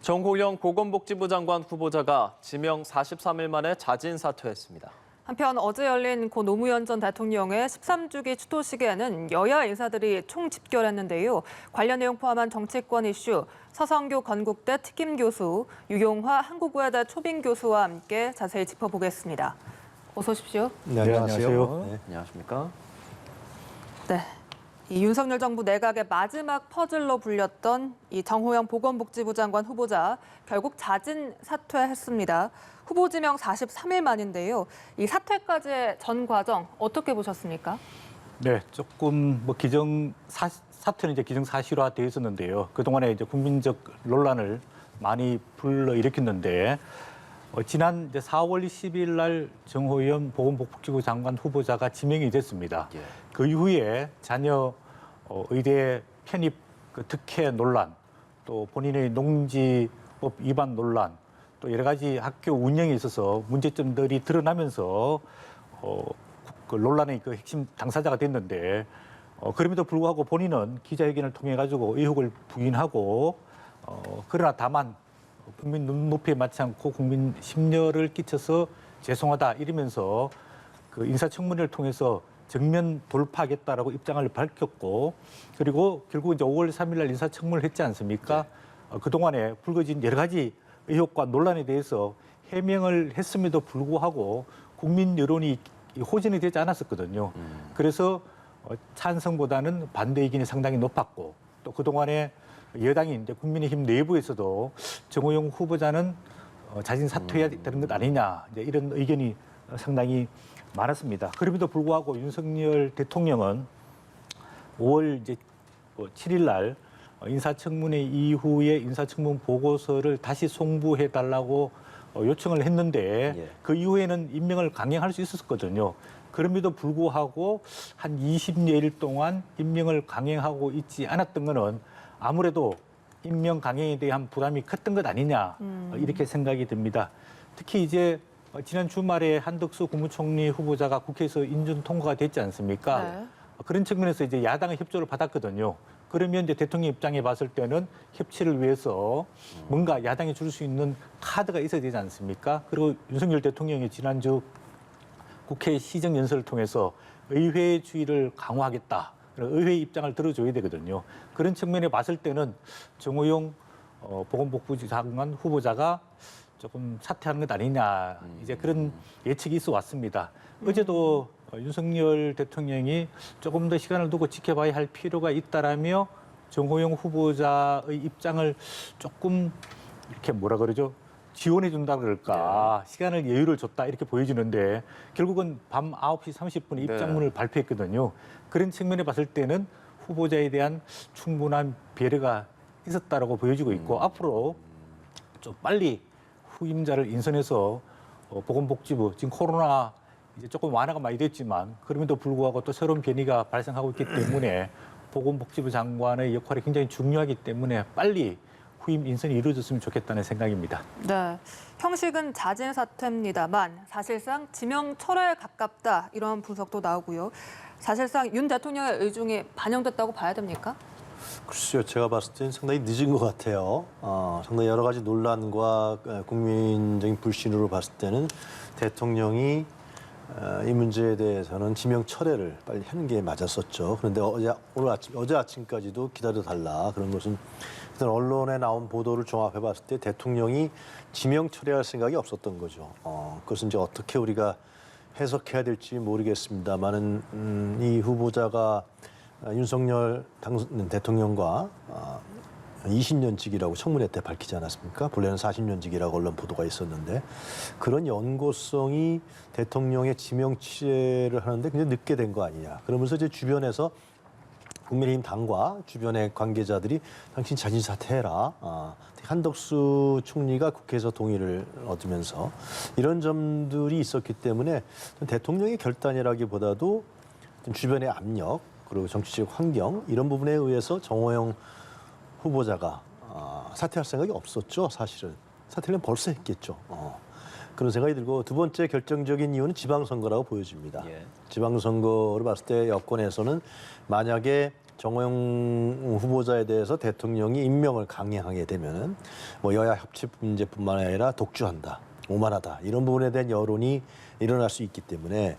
정호영 보건복지부 장관 후보자가 지명 43일 만에 자진 사퇴했습니다. 한편 어제 열린 고 노무현 전 대통령의 13주기 추도식에는 여야 인사들이 총집결했는데요. 관련 내용 포함한 정치권 이슈, 서성교 건국대 특임교수, 유용화 한국외대 초빙교수와 함께 자세히 짚어보겠습니다. 어서 오십시오. 네, 안녕하세요. 네, 안녕하십니까? 네. 이 윤석열 정부 내각의 마지막 퍼즐로 불렸던 이 정호영 보건복지부 장관 후보자 결국 자진 사퇴했습니다. 후보 지명 43일 만인데요. 이 사퇴까지의 전 과정 어떻게 보셨습니까? 네, 조금 사퇴는 이제 기정사실화되어 있었는데요. 그동안에 이제 국민적 논란을 많이 불러일으켰는데 지난 이제 4월 20일 날 정호영 보건복지부 장관 후보자가 지명이 됐습니다. 예. 그 이후에 자녀 의대 편입 특혜 논란, 또 본인의 농지법 위반 논란, 또 여러 가지 학교 운영에 있어서 문제점들이 드러나면서 그 논란의 그 핵심 당사자가 됐는데 그럼에도 불구하고 본인은 기자회견을 통해 가지고 의혹을 부인하고 그러나 다만 국민 눈높이에 맞지 않고 국민 심려를 끼쳐서 죄송하다 이러면서 그 인사청문회를 통해서 정면 돌파하겠다라고 입장을 밝혔고 그리고 결국 이제 5월 3일 날 인사청문회를 했지 않습니까? 네. 그동안에 불거진 여러 가지 의혹과 논란에 대해서 해명을 했음에도 불구하고 국민 여론이 호전이 되지 않았었거든요. 그래서 찬성보다는 반대 의견이 상당히 높았고 또 그동안에 여당인 이제 국민의힘 내부에서도 정호영 후보자는 자진 사퇴해야 되는 것 아니냐 이제 이런 의견이 상당히 많았습니다. 그럼에도 불구하고 윤석열 대통령은 5월 이제 7일 날 인사청문회 이후에 인사청문 보고서를 다시 송부해달라고 요청을 했는데 예. 그 이후에는 임명을 강행할 수 있었거든요. 그럼에도 불구하고 한 20여일 동안 임명을 강행하고 있지 않았던 거는 아무래도 임명 강행에 대한 부담이 컸던 것 아니냐 이렇게 생각이 듭니다. 특히 이제 지난 주말에 한덕수 국무총리 후보자가 국회에서 인준 통과가 됐지 않습니까? 네. 그런 측면에서 이제 야당의 협조를 받았거든요. 그러면 이제 대통령 입장에 봤을 때는 협치를 위해서 뭔가 야당이 줄 수 있는 카드가 있어야 되지 않습니까? 그리고 윤석열 대통령이 지난주 국회 시정연설을 통해서 의회주의를 강화하겠다. 의회의 입장을 들어줘야 되거든요. 그런 측면에 봤을 때는 정호영 보건복지부 장관 후보자가 조금 사퇴하는 것 아니냐 이제 그런 예측이 있어 왔습니다. 어제도 윤석열 대통령이 조금 더 시간을 두고 지켜봐야 할 필요가 있다라며 정호영 후보자의 입장을 조금 이렇게 뭐라 그러죠? 지원해 준다 그럴까? 네. 시간을 여유를 줬다 이렇게 보여지는데 결국은 밤 9시 30분에 입장문을 발표했거든요. 그런 측면에 봤을 때는 후보자에 대한 충분한 배려가 있었다라고 보여지고 있고 앞으로 좀 빨리 후임자를 인선해서 보건복지부 지금 코로나 이제 조금 완화가 많이 됐지만 그럼에도 불구하고 또 새로운 변이가 발생하고 있기 때문에 보건복지부 장관의 역할이 굉장히 중요하기 때문에 빨리 후임 인선이 이루어졌으면 좋겠다는 생각입니다. 네, 형식은 자진 사퇴입니다만 사실상 지명 철회에 가깝다 이런 분석도 나오고요. 사실상 윤 대통령의 의중이 반영됐다고 봐야 됩니까? 글쎄요, 제가 봤을 때는 상당히 늦은 것 같아요. 상당히 여러 가지 논란과 국민적인 불신으로 봤을 때는 대통령이 이 문제에 대해서는 지명 철회를 빨리 하는 게 맞았었죠. 그런데 어제 아침까지도 기다려달라. 그런 것은 일단 언론에 나온 보도를 종합해 봤을 때 대통령이 지명 철회할 생각이 없었던 거죠. 그것은 이제 어떻게 우리가 해석해야 될지 모르겠습니다만은 이 후보자가 윤석열 대통령과 20년직이라고 청문회 때 밝히지 않았습니까? 본래는 40년직이라고 언론 보도가 있었는데 그런 연고성이 대통령의 지명 취재를 하는데 굉장히 늦게 된 거 아니냐. 그러면서 이제 주변에서 국민의힘 당과 주변의 관계자들이 당신 자진 사퇴해라. 한덕수 총리가 국회에서 동의를 얻으면서 이런 점들이 있었기 때문에 대통령의 결단이라기보다도 주변의 압력 그리고 정치적 환경 이런 부분에 의해서 정호영 후보자가 사퇴할 생각이 없었죠. 사실은 사퇴는 벌써 했겠죠. 그런 생각이 들고 두 번째 결정적인 이유는 지방선거라고 보여집니다. 예. 지방선거를 봤을 때 여권에서는 만약에 정호영 후보자에 대해서 대통령이 임명을 강행하게 되면은 뭐 여야 협치 문제뿐만 아니라 독주한다, 오만하다 이런 부분에 대한 여론이 일어날 수 있기 때문에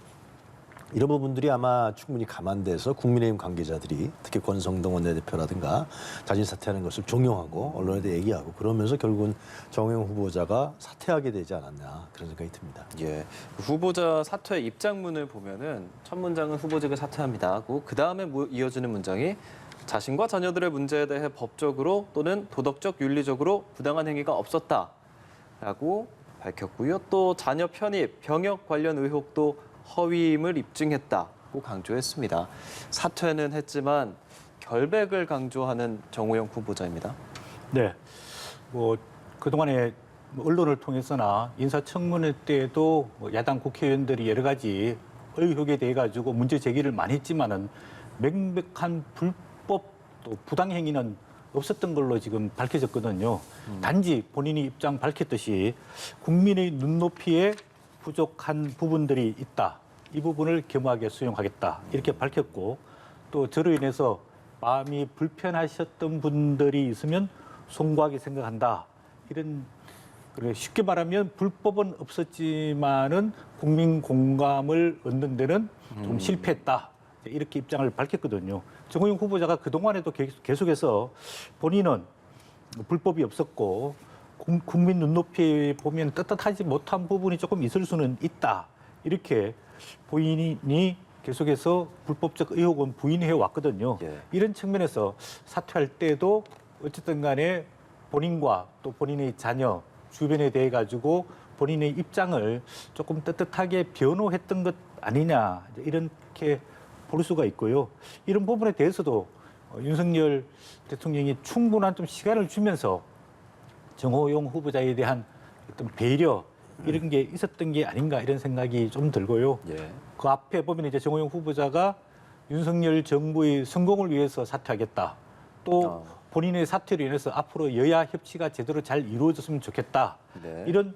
이런 부분들이 아마 충분히 감안돼서 국민의힘 관계자들이 특히 권성동 원내대표라든가 자진 사퇴하는 것을 종용하고 언론에도 얘기하고 그러면서 결국은 정호영 후보자가 사퇴하게 되지 않았나 그런 생각이 듭니다. 예, 후보자 사퇴 입장문을 보면은 첫 문장은 후보직을 사퇴합니다 하고 그 다음에 이어지는 문장이 자신과 자녀들의 문제에 대해 법적으로 또는 도덕적 윤리적으로 부당한 행위가 없었다라고 밝혔고요. 또 자녀 편입, 병역 관련 의혹도 허위임을 입증했다고 강조했습니다. 사퇴는 했지만 결백을 강조하는 정호영 후보자입니다. 네, 뭐 그동안에 언론을 통해서나 인사청문회 때도 야당 국회의원들이 여러 가지 의혹에 대해 가지고 문제 제기를 많이 했지만은 명백한 불법 또 부당 행위는 없었던 걸로 지금 밝혀졌거든요. 단지 본인이 입장 밝혔듯이 국민의 눈높이에 부족한 부분들이 있다. 이 부분을 겸허하게 수용하겠다. 이렇게 밝혔고 또 저로 인해서 마음이 불편하셨던 분들이 있으면 송구하게 생각한다. 이런 쉽게 말하면 불법은 없었지만은 국민 공감을 얻는 데는 좀 실패했다. 이렇게 입장을 밝혔거든요. 정호영 후보자가 그동안에도 계속해서 본인은 불법이 없었고 국민 눈높이에 보면 떳떳하지 못한 부분이 조금 있을 수는 있다. 이렇게 본인이 계속해서 불법적 의혹은 부인해 왔거든요. 예. 이런 측면에서 사퇴할 때도 어쨌든 간에 본인과 또 본인의 자녀, 주변에 대해 가지고 본인의 입장을 조금 떳떳하게 변호했던 것 아니냐 이렇게 볼 수가 있고요. 이런 부분에 대해서도 윤석열 대통령이 충분한 좀 시간을 주면서 정호영 후보자에 대한 어떤 배려 이런 게 있었던 게 아닌가 이런 생각이 좀 들고요. 예. 그 앞에 보면 이제 정호영 후보자가 윤석열 정부의 성공을 위해서 사퇴하겠다. 또 본인의 사퇴로 인해서 앞으로 여야 협치가 제대로 잘 이루어졌으면 좋겠다. 네. 이런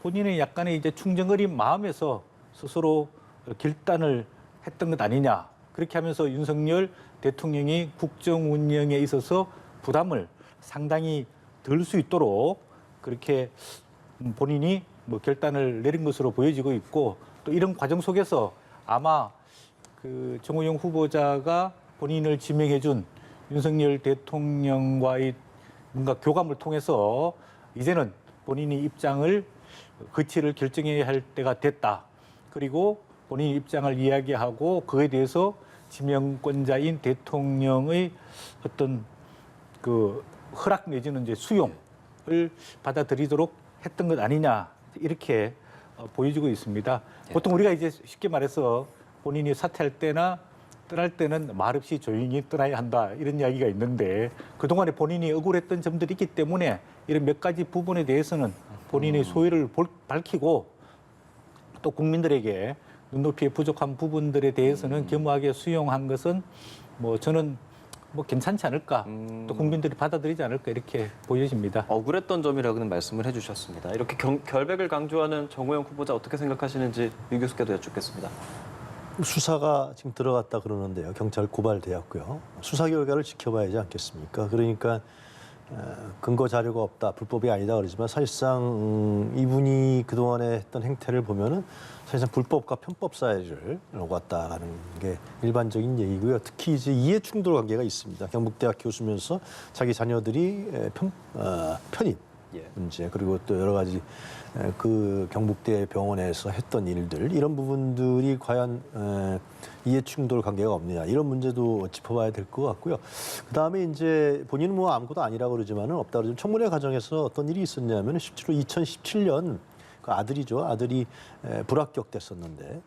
본인의 약간의 이제 충정어린 마음에서 스스로 결단을 했던 것 아니냐. 그렇게 하면서 윤석열 대통령이 국정 운영에 있어서 부담을 상당히 덜 수 있도록 그렇게 본인이 뭐 결단을 내린 것으로 보여지고 있고 또 이런 과정 속에서 아마 그 정호영 후보자가 본인을 지명해준 윤석열 대통령과의 뭔가 교감을 통해서 이제는 본인이 입장을 거취를 결정해야 할 때가 됐다. 그리고 본인 입장을 이야기하고 그에 대해서 지명권자인 대통령의 어떤 그 허락 내지는 이제 수용을 받아들이도록 했던 것 아니냐 이렇게 보여지고 있습니다. 보통 우리가 이제 쉽게 말해서 본인이 사퇴할 때나 떠날 때는 말없이 조용히 떠나야 한다 이런 이야기가 있는데 그동안에 본인이 억울했던 점들이 있기 때문에 이런 몇 가지 부분에 대해서는 본인의 소유를 밝히고 또 국민들에게 눈높이에 부족한 부분들에 대해서는 겸허하게 수용한 것은 뭐 저는 뭐 괜찮지 않을까 또 국민들이 받아들이지 않을까 이렇게 보여집니다. 억울했던 점이라고는 말씀을 해주셨습니다. 이렇게 결백을 강조하는 정호영 후보자 어떻게 생각하시는지 유 교수께도 여쭙겠습니다. 수사가 지금 들어갔다 그러는데요. 경찰 고발되었고요. 수사 결과를 지켜봐야지 않겠습니까? 그러니까 근거 자료가 없다, 불법이 아니다 그러지만 사실상 이분이 그동안에 했던 행태를 보면은 사실상 불법과 편법 사이를 오갔다라는 게 일반적인 얘기고요. 특히 이제 이해 충돌 관계가 있습니다. 경북대학 교수면서 자기 자녀들이 편입 문제 그리고 또 여러 가지 그 경북대 병원에서 했던 일들 이런 부분들이 과연 이해 충돌 관계가 없느냐 이런 문제도 짚어봐야 될 것 같고요. 그 다음에 이제 본인은 뭐 아무것도 아니라고 그러지만은 없다 그러지만 청문회 과정에서 어떤 일이 있었냐면 실제로 2017년 그 아들이죠. 아들이 불합격됐었는데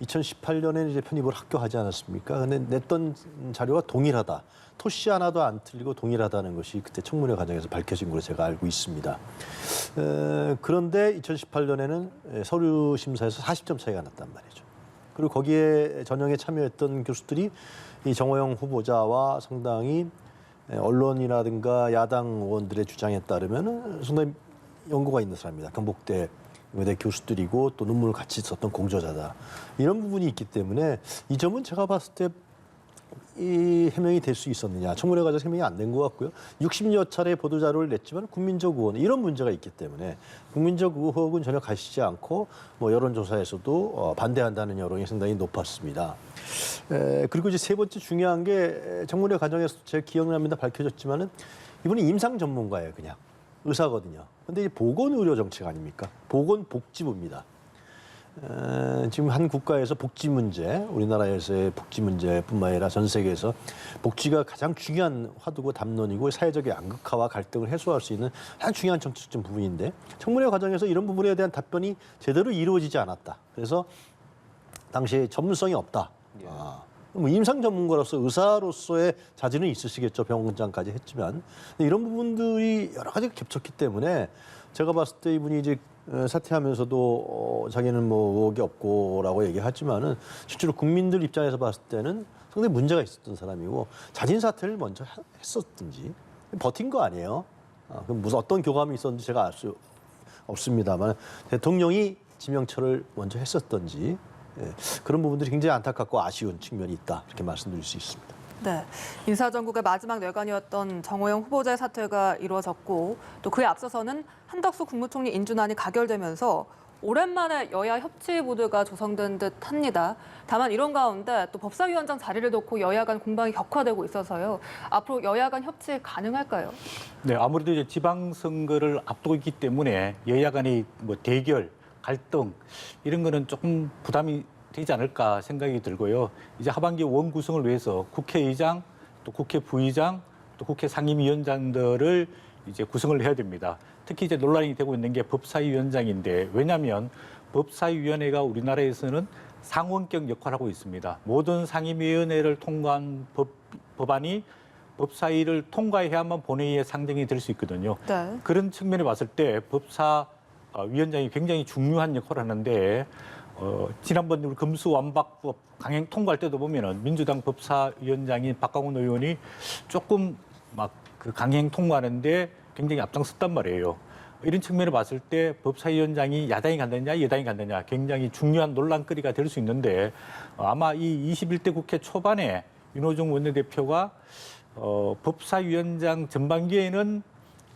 2018년에 이제 편입을 합격하지 않았습니까? 근데 냈던 자료가 동일하다. 토시 하나도 안 틀리고 동일하다는 것이 그때 청문회 과정에서 밝혀진 걸로 제가 알고 있습니다. 그런데 2018년에는 서류 심사에서 40점 차이가 났단 말이죠. 그리고 거기에 전형에 참여했던 교수들이 이 정호영 후보자와 상당히 언론이라든가 야당 의원들의 주장에 따르면 상당히 연고가 있는 사람입니다. 경북대 의대 교수들이고 또 논문을 같이 썼던 공저자다. 이런 부분이 있기 때문에 이 점은 제가 봤을 때 이 해명이 될 수 있었느냐. 청문회 과정에서 해명이 안 된 것 같고요. 60여 차례 보도자료를 냈지만 국민적 의혹 이런 문제가 있기 때문에 국민적 의혹은 전혀 가시지 않고 뭐 여론조사에서도 반대한다는 여론이 상당히 높았습니다. 그리고 이제 세 번째 중요한 게 청문회 과정에서 제 기억납니다. 밝혀졌지만은 이분은 임상 전문가예요. 그냥 의사거든요. 근데 이제 보건의료정책 아닙니까? 보건복지부입니다. 지금 한 국가에서 복지 문제, 우리나라에서의 복지 문제뿐만 아니라 전 세계에서 복지가 가장 중요한 화두고 담론이고 사회적 양극화와 갈등을 해소할 수 있는 가장 중요한 정책적 부분인데 청문회 과정에서 이런 부분에 대한 답변이 제대로 이루어지지 않았다. 그래서 당시에 전문성이 없다. 뭐 임상 전문가로서 의사로서의 자질은 있으시겠죠. 병원장까지 했지만 이런 부분들이 여러 가지가 겹쳤기 때문에 제가 봤을 때 이분이 이제 사퇴하면서도 자기는 뭐 의혹이 없고라고 얘기하지만은 실제로 국민들 입장에서 봤을 때는 상당히 문제가 있었던 사람이고 자진 사퇴를 먼저 했었든지 버틴 거 아니에요. 그럼 무슨 어떤 교감이 있었는지 제가 알 수 없습니다만 대통령이 지명처를 먼저 했었던지 그런 부분들이 굉장히 안타깝고 아쉬운 측면이 있다 이렇게 말씀드릴 수 있습니다. 네, 인사정국의 마지막 뇌관이었던 정호영 후보자의 사퇴가 이루어졌고 또 그에 앞서서는 한덕수 국무총리 인준안이 가결되면서 오랜만에 여야 협치 모드가 조성된 듯합니다. 다만 이런 가운데 또 법사위원장 자리를 놓고 여야 간 공방이 격화되고 있어서요. 앞으로 여야 간 협치 가능할까요? 네, 아무래도 이제 지방선거를 앞두고 있기 때문에 여야 간의 뭐 대결, 갈등 이런 거는 조금 부담이 되지 않을까 생각이 들고요. 이제 하반기 원 구성을 위해서 국회의장, 또 국회 부의장, 또 국회 상임위원장들을 이제 구성을 해야 됩니다. 특히 이제 논란이 되고 있는 게 법사위원장인데 왜냐하면 법사위원회가 우리나라에서는 상원격 역할을 하고 있습니다. 모든 상임위원회를 통과한 법안이 법사위를 통과해야만 본회의에 상정이 될 수 있거든요. 네. 그런 측면에 봤을 때 법사위원장이 굉장히 중요한 역할을 하는데 지난번 우리 금수완박법 강행 통과할 때도 보면은 민주당 법사위원장인 박강원 의원이 조금 막 그 강행 통과하는데 굉장히 앞장섰단 말이에요. 이런 측면을 봤을 때 법사위원장이 야당이 간다냐 여당이 간다냐 굉장히 중요한 논란거리가 될 수 있는데 아마 이 21대 국회 초반에 윤호중 원내대표가 법사위원장 전반기에는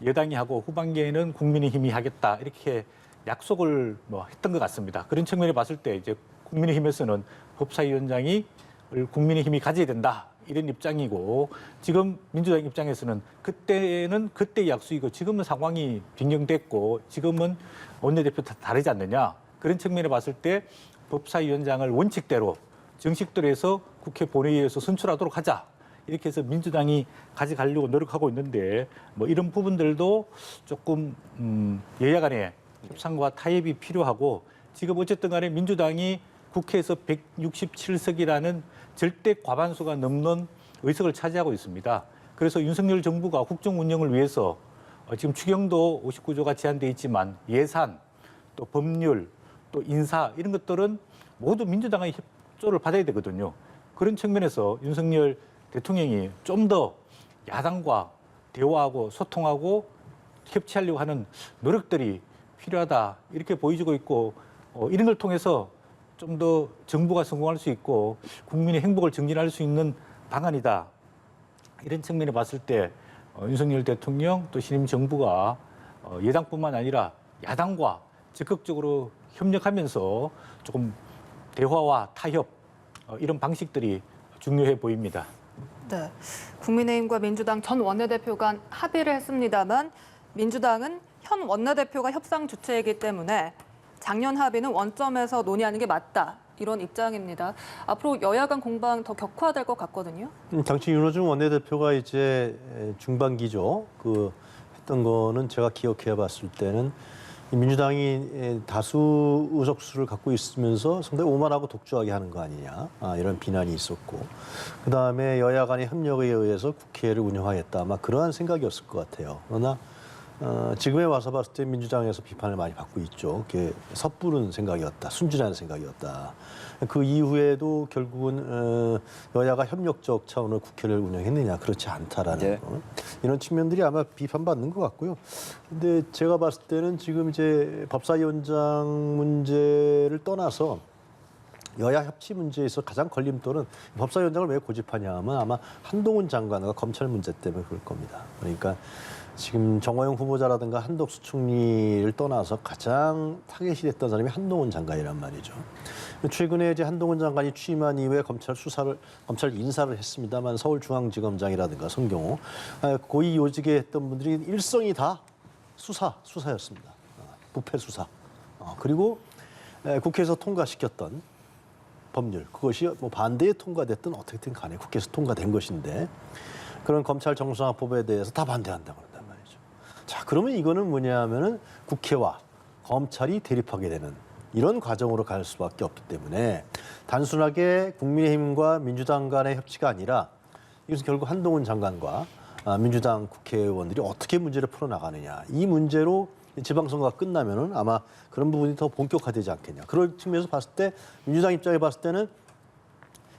여당이 하고 후반기에는 국민의힘이 하겠다 이렇게 약속을 했던 것 같습니다. 그런 측면에 봤을 때 이제 국민의힘에서는 법사위원장이 국민의힘이 가져야 된다 이런 입장이고 지금 민주당 입장에서는 그때는 그때 약속이고 지금은 상황이 변경됐고 지금은 원내대표 다 다르지 않느냐 그런 측면에 봤을 때 법사위원장을 원칙대로 정식대로 해서 국회 본회의에서 선출하도록 하자. 이렇게 해서 민주당이 가져가려고 노력하고 있는데 이런 부분들도 조금 여야 간에 협상과 타협이 필요하고 지금 어쨌든 간에 민주당이 국회에서 167석이라는 절대 과반수가 넘는 의석을 차지하고 있습니다. 그래서 윤석열 정부가 국정 운영을 위해서 지금 추경도 59조가 제한돼 있지만 예산, 또 법률, 또 인사 이런 것들은 모두 민주당의 협조를 받아야 되거든요. 그런 측면에서 윤석열 대통령이 좀 더 야당과 대화하고 소통하고 협치하려고 하는 노력들이 필요하다 이렇게 보여지고 있고 이런 걸 통해서 좀 더 정부가 성공할 수 있고 국민의 행복을 증진할 수 있는 방안이다. 이런 측면에 봤을 때 윤석열 대통령 또 신임 정부가 여당뿐만 아니라 야당과 적극적으로 협력하면서 조금 대화와 타협 이런 방식들이 중요해 보입니다. 네, 국민의힘과 민주당 전 원내대표 간 합의를 했습니다만 민주당은 현 원내대표가 협상 주체이기 때문에 작년 합의는 원점에서 논의하는 게 맞다. 이런 입장입니다. 앞으로 여야 간 공방 더 격화될 것 같거든요. 당시 윤호중 원내대표가 이제 중반기죠. 했던 거는 제가 기억해 봤을 때는 민주당이 다수 의석수를 갖고 있으면서 상당히 오만하고 독주하게 하는 거 아니냐 이런 비난이 있었고 그다음에 여야 간의 협력에 의해서 국회를 운영하겠다 아마 그러한 생각이었을 것 같아요. 그러나 지금에 와서 봤을 때 민주당에서 비판을 많이 받고 있죠. 그게 섣부른 생각이었다, 순진한 생각이었다. 그 이후에도 결국은 여야가 협력적 차원으로 국회를 운영했느냐 그렇지 않다라는 거. 이런 측면들이 아마 비판받는 것 같고요. 근데 제가 봤을 때는 지금 이제 법사위원장 문제를 떠나서 여야 협치 문제에서 가장 걸림돌은 법사위원장을 왜 고집하냐 하면 아마 한동훈 장관과 검찰 문제 때문에 그럴 겁니다. 그러니까 지금 정호영 후보자라든가 한덕수 총리를 떠나서 가장 타겟이 됐던 사람이 한동훈 장관이란 말이죠. 최근에 이제 한동훈 장관이 취임한 이후에 검찰 인사를 했습니다만 서울중앙지검장이라든가 성경호 고위 요직에 했던 분들이 일성이 다 수사였습니다. 부패 수사. 그리고 국회에서 통과시켰던 법률 그것이 뭐 반대에 통과됐든 어떻게든 간에 국회에서 통과된 것인데 그런 검찰 정상화법에 대해서 다 반대한다고 그런단 말이죠. 자, 그러면 이거는 뭐냐면은 국회와 검찰이 대립하게 되는 이런 과정으로 갈 수밖에 없기 때문에 단순하게 국민의힘과 민주당 간의 협치가 아니라 이것은 결국 한동훈 장관과 민주당 국회의원들이 어떻게 문제를 풀어나가느냐 이 문제로 지방선거가 끝나면은 아마 그런 부분이 더 본격화되지 않겠냐. 그런 측면에서 봤을 때 민주당 입장에 봤을 때는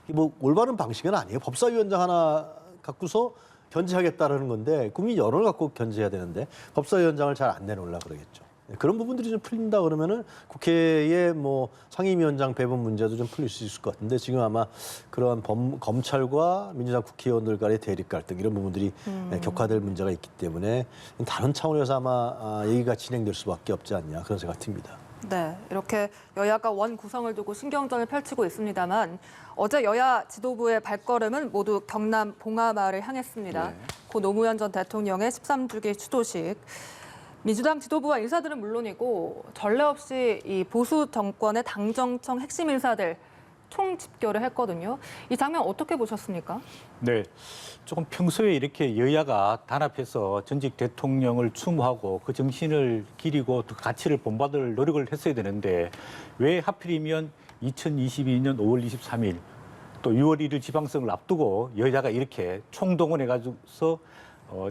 뭐 올바른 방식은 아니에요. 법사위원장 하나 갖고서 견제하겠다라는 건데 국민 여론을 갖고 견제해야 되는데 법사위원장을 잘 안 내놓으려 그러겠죠. 그런 부분들이 좀 풀린다 그러면은 국회의 뭐 상임위원장 배분 문제도 좀 풀릴 수 있을 것 같은데 지금 아마 그러한 검찰과 민주당 국회의원들 간의 대립 갈등 이런 부분들이 격화될 문제가 있기 때문에 다른 차원에서 아마 얘기가 진행될 수밖에 없지 않냐 그런 생각 듭니다. 네, 이렇게 여야가 원 구성을 두고 신경전을 펼치고 있습니다만 어제 여야 지도부의 발걸음은 모두 경남 봉하마을을 향했습니다. 고 노무현 전 대통령의 13주기 추도식. 민주당 지도부와 인사들은 물론이고 전례 없이 이 보수 정권의 당정청 핵심 인사들 총집결을 했거든요. 이 장면 어떻게 보셨습니까? 네, 조금 평소에 이렇게 여야가 단합해서 전직 대통령을 추모하고 그 정신을 기리고 그 가치를 본받을 노력을 했어야 되는데 왜 하필이면 2022년 5월 23일 또 6월 1일 지방선거를 앞두고 여야가 이렇게 총동원해가지고서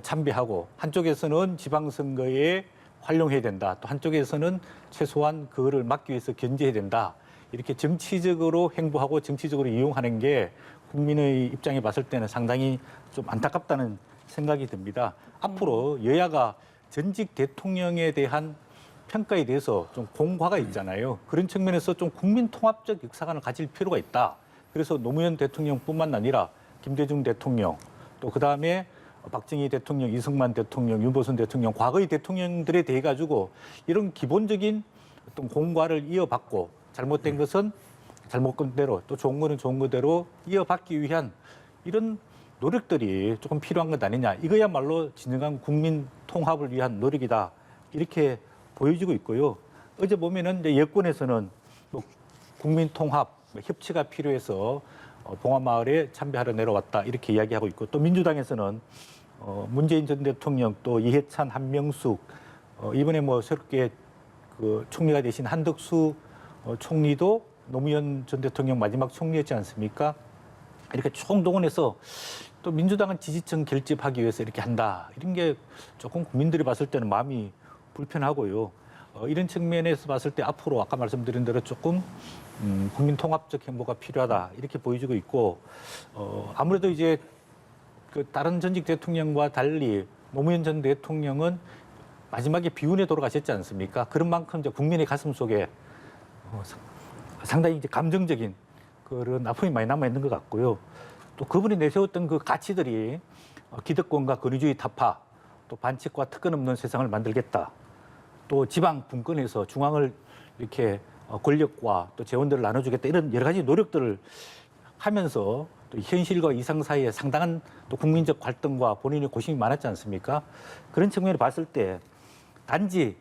참배하고 한쪽에서는 지방선거에 활용해야 된다. 또 한쪽에서는 최소한 그거를 막기 위해서 견제해야 된다. 이렇게 정치적으로 행보하고 정치적으로 이용하는 게 국민의 입장에 봤을 때는 상당히 좀 안타깝다는 생각이 듭니다. 앞으로 여야가 전직 대통령에 대한 평가에 대해서 좀 공과가 있잖아요. 그런 측면에서 좀 국민 통합적 역사관을 가질 필요가 있다. 그래서 노무현 대통령뿐만 아니라 김대중 대통령 또 그다음에 박정희 대통령, 이승만 대통령, 윤보선 대통령, 과거의 대통령들에 대해 가지고 이런 기본적인 어떤 공과를 이어받고 잘못된 것은 잘못된 대로 또 좋은 거는 좋은 거대로 이어받기 위한 이런 노력들이 조금 필요한 것 아니냐. 이거야말로 진정한 국민 통합을 위한 노력이다. 이렇게 보여지고 있고요. 어제 보면은 이제 여권에서는 뭐 국민 통합, 협치가 필요해서 봉하마을에 참배하러 내려왔다. 이렇게 이야기하고 있고 또 민주당에서는 문재인 전 대통령 또 이해찬, 한명숙 이번에 뭐 새롭게 그 총리가 되신 한덕수 총리도 노무현 전 대통령 마지막 총리였지 않습니까? 이렇게 총동원해서 또 민주당은 지지층 결집하기 위해서 이렇게 한다. 이런 게 조금 국민들이 봤을 때는 마음이 불편하고요. 이런 측면에서 봤을 때 앞으로 아까 말씀드린 대로 조금 국민 통합적 행보가 필요하다. 이렇게 보여지고 있고 아무래도 이제 그 다른 전직 대통령과 달리 노무현 전 대통령은 마지막에 비운에 돌아가셨지 않습니까? 그런 만큼 이제 국민의 가슴 속에 상당히 이제 감정적인 그런 아픔이 많이 남아 있는 것 같고요. 또 그분이 내세웠던 그 가치들이 기득권과 권위주의 타파, 또 반칙과 특권 없는 세상을 만들겠다. 또 지방 분권에서 중앙을 이렇게 권력과 또 재원들을 나눠주겠다. 이런 여러 가지 노력들을 하면서 또 현실과 이상 사이에 상당한 또 국민적 갈등과 본인의 고심이 많았지 않습니까? 그런 측면을 봤을 때 단지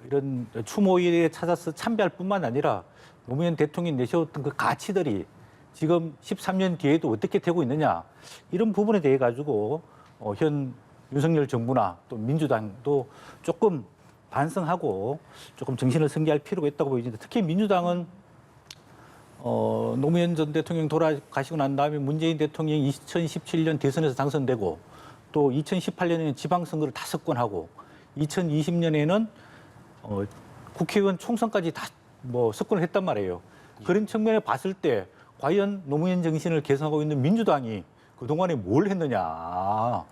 이런 추모일에 찾아서 참배할 뿐만 아니라 노무현 대통령이 내세웠던 그 가치들이 지금 13년 뒤에도 어떻게 되고 있느냐 이런 부분에 대해 가지고 현 윤석열 정부나 또 민주당도 조금 반성하고 조금 정신을 승계할 필요가 있다고 보이는데 특히 민주당은 노무현 전 대통령 돌아가시고 난 다음에 문재인 대통령이 2017년 대선에서 당선되고 또 2018년에는 지방선거를 5건 하고 2020년에는 국회의원 총선까지 다 석권을 했단 말이에요. 그런 측면에 봤을 때 과연 노무현 정신을 계승하고 있는 민주당이 그동안에 뭘 했느냐.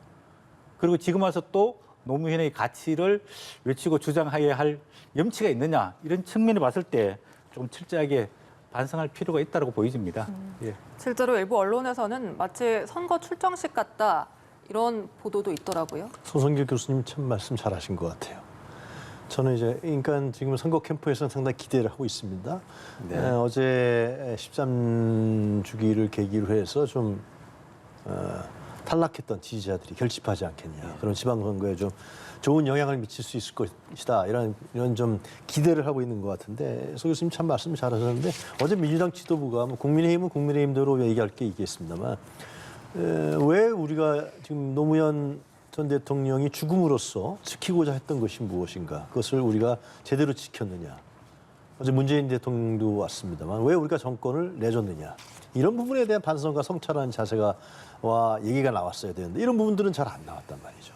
그리고 지금 와서 또 노무현의 가치를 외치고 주장해야 할 염치가 있느냐. 이런 측면에 봤을 때 좀 철저하게 반성할 필요가 있다고 보여집니다. 예. 실제로 일부 언론에서는 마치 선거 출정식 같다 이런 보도도 있더라고요. 손성길 교수님 참 말씀 잘하신 것 같아요. 저는 이제 그러니까 지금 선거 캠프에서는 상당히 기대를 하고 있습니다. 네. 어제 13주기를 계기로 해서 좀 탈락했던 지지자들이 결집하지 않겠냐. 그런 지방선거에 좀 좋은 영향을 미칠 수 있을 것이다. 이런 좀 기대를 하고 있는 것 같은데 소 교수님 참 말씀 잘하셨는데 어제 민주당 지도부가 뭐 국민의힘은 국민의힘대로 얘기할 게 있겠습니다만 왜 우리가 지금 노무현 전 대통령이 죽음으로써 지키고자 했던 것이 무엇인가? 그것을 우리가 제대로 지켰느냐? 어제 문재인 대통령도 왔습니다만 왜 우리가 정권을 내줬느냐? 이런 부분에 대한 반성과 성찰하는 자세가 와 얘기가 나왔어야 되는데 이런 부분들은 잘 안 나왔단 말이죠.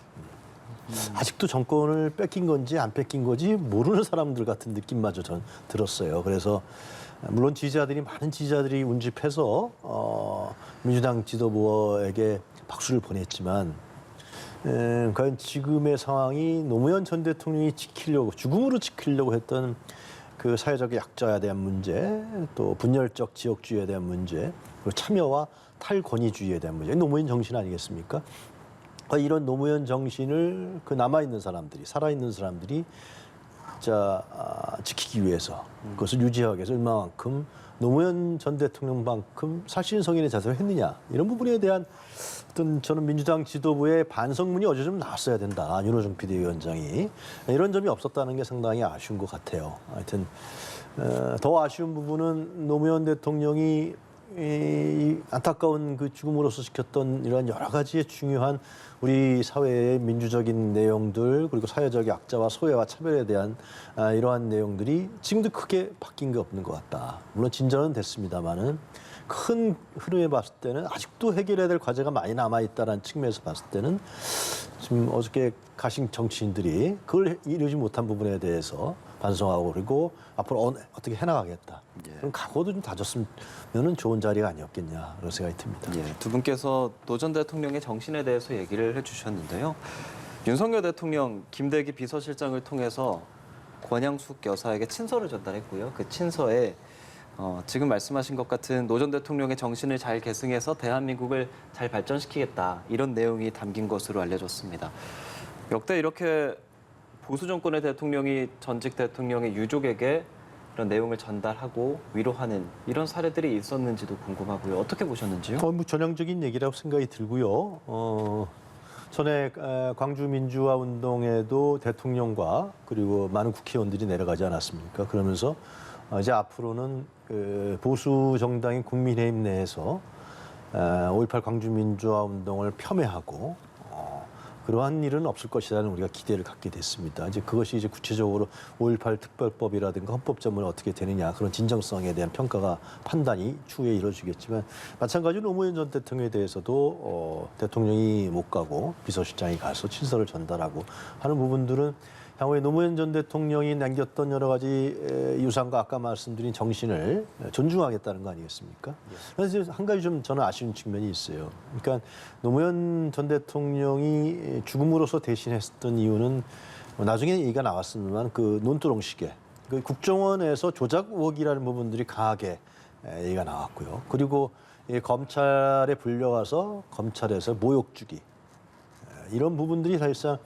아직도 정권을 뺏긴 건지 안 뺏긴 건지 모르는 사람들 같은 느낌마저 전 들었어요. 그래서 물론 많은 지지자들이 운집해서 민주당 지도부에게 박수를 보냈지만 과연 지금의 상황이 노무현 전 대통령이 죽음으로 지키려고 했던 그 사회적 약자에 대한 문제, 또 분열적 지역주의에 대한 문제, 그리고 참여와 탈권위주의에 대한 문제, 노무현 정신 아니겠습니까? 이런 노무현 정신을 그 남아있는 사람들이, 살아있는 사람들이 지키기 위해서 그것을 유지하기 위해서 얼마만큼 노무현 전 대통령만큼 살신성인의 자세를 했느냐 이런 부분에 대한 어떤 저는 민주당 지도부의 반성문이 어제 좀 나왔어야 된다. 윤호중 비대위원장이 이런 점이 없었다는 게 상당히 아쉬운 것 같아요. 하여튼 더 아쉬운 부분은 노무현 대통령이 이 안타까운 그 죽음으로써 지켰던 이런 여러 가지의 중요한 우리 사회의 민주적인 내용들 그리고 사회적 약자와 소외와 차별에 대한 이러한 내용들이 지금도 크게 바뀐 게 없는 것 같다. 물론 진전은 됐습니다만은 큰 흐름에 봤을 때는 아직도 해결해야 될 과제가 많이 남아있다는 측면에서 봤을 때는 지금 어저께 가신 정치인들이 그걸 이루지 못한 부분에 대해서 반성하고 그리고 앞으로 어떻게 해나가겠다. 그럼 각오도 좀 다졌으면 좋은 자리가 아니었겠냐 그런 생각이 듭니다. 예, 두 분께서 노 전 대통령의 정신에 대해서 얘기를 해주셨는데요. 윤석열 대통령 김대기 비서실장을 통해서 권양숙 여사에게 친서를 전달했고요. 그 친서에 지금 말씀하신 것 같은 노 전 대통령의 정신을 잘 계승해서 대한민국을 잘 발전시키겠다 이런 내용이 담긴 것으로 알려졌습니다. 역대 이렇게 보수 정권의 대통령이 전직 대통령의 유족에게 이런 내용을 전달하고 위로하는 이런 사례들이 있었는지도 궁금하고요. 어떻게 보셨는지요? 뭐 전형적인 얘기라고 생각이 들고요. 전에 광주 민주화 운동에도 대통령과 그리고 많은 국회의원들이 내려가지 않았습니까? 그러면서 이제 앞으로는 그 보수 정당인 국민의힘 내에서 5.18 광주 민주화 운동을 폄훼하고 그러한 일은 없을 것이라는 우리가 기대를 갖게 됐습니다. 이제 그것이 이제 구체적으로 5.18 특별법이라든가 헌법제문이 어떻게 되느냐 그런 진정성에 대한 평가가 판단이 추후에 이루어지겠지만 마찬가지로 노무현 전 대통령에 대해서도 대통령이 못 가고 비서실장이 가서 친서를 전달하고 하는 부분들은 향후에 노무현 전 대통령이 남겼던 여러 가지 유산과 아까 말씀드린 정신을 존중하겠다는 거 아니겠습니까? 그래서 한 가지 좀 저는 아쉬운 측면이 있어요. 그러니까 노무현 전 대통령이 죽음으로써 대신했던 이유는 나중에 얘기가 나왔습니다만 그 논두렁식에 그 국정원에서 조작 의혹이라는 부분들이 강하게 얘기가 나왔고요. 그리고 검찰에 불려가서 검찰에서 모욕 주기 이런 부분들이 사실상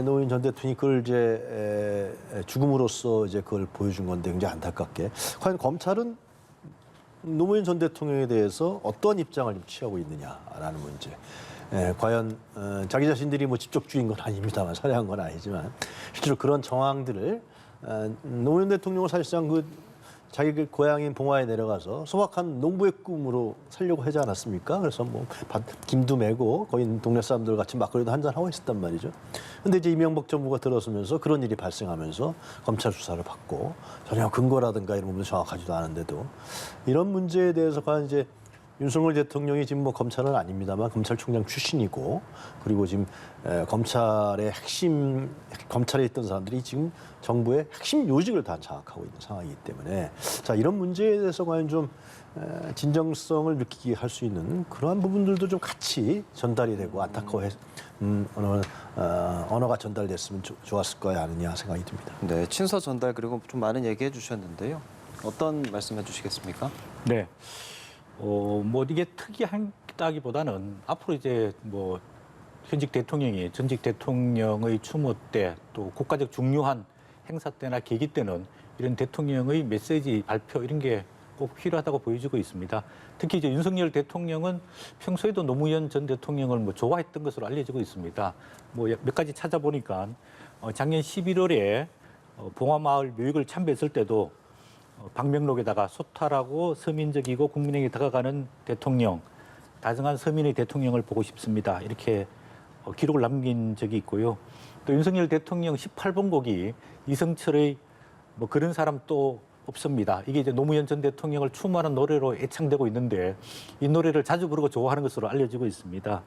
노무현 전 대통령이 그걸 이제 죽음으로써 이제 그걸 보여준 건데 굉장히 안타깝게 과연 검찰은 노무현 전 대통령에 대해서 어떤 입장을 취하고 있느냐라는 문제. 과연 자기 자신들이 뭐 직접주의인 건 아닙니다만 살해한 건 아니지만 실제로 그런 정황들을 노무현 대통령은 사실상 그 자기 그 고향인 봉화에 내려가서 소박한 농부의 꿈으로 살려고 하지 않았습니까? 그래서 뭐 김도 메고 거기 동네 사람들 같이 막걸리도 한잔 하고 있었단 말이죠. 근데 이제 이명박 정부가 들어서면서 그런 일이 발생하면서 검찰 수사를 받고 전혀 근거라든가 이런 부분도 정확하지도 않은데도 이런 문제에 대해서 과연 이제 윤석열 대통령이 지금 뭐 검찰은 아닙니다만 검찰총장 출신이고 그리고 지금 검찰의 검찰에 있던 사람들이 지금 정부의 핵심 요직을 다 장악하고 있는 상황이기 때문에 자 이런 문제에 대해서 과연 좀 진정성을 느끼게 할 수 있는 그러한 부분들도 좀 같이 전달이 되고 안타까워해 언어가 전달됐으면 좋았을 거야 아니냐 생각이 듭니다. 네, 친서 전달 그리고 좀 많은 얘기해 주셨는데요. 어떤 말씀해 주시겠습니까? 네. 뭐 이게 특이하다기보다는 앞으로 이제 뭐 현직 대통령이 전직 대통령의 추모 때 또 국가적 중요한 행사 때나 계기 때는 이런 대통령의 메시지 발표 이런 게 꼭 필요하다고 보여지고 있습니다. 특히 이제 윤석열 대통령은 평소에도 노무현 전 대통령을 뭐 좋아했던 것으로 알려지고 있습니다. 뭐 몇 가지 찾아보니까 작년 11월에 봉화마을 묘역을 참배했을 때도 방명록에다가 소탈하고 서민적이고 국민에게 다가가는 대통령, 다정한 서민의 대통령을 보고 싶습니다. 이렇게 기록을 남긴 적이 있고요. 또 윤석열 대통령 18번 곡이 이성철의 뭐 그런 사람 또 없습니다. 이게 이제 노무현 전 대통령을 추모하는 노래로 애창되고 있는데 이 노래를 자주 부르고 좋아하는 것으로 알려지고 있습니다.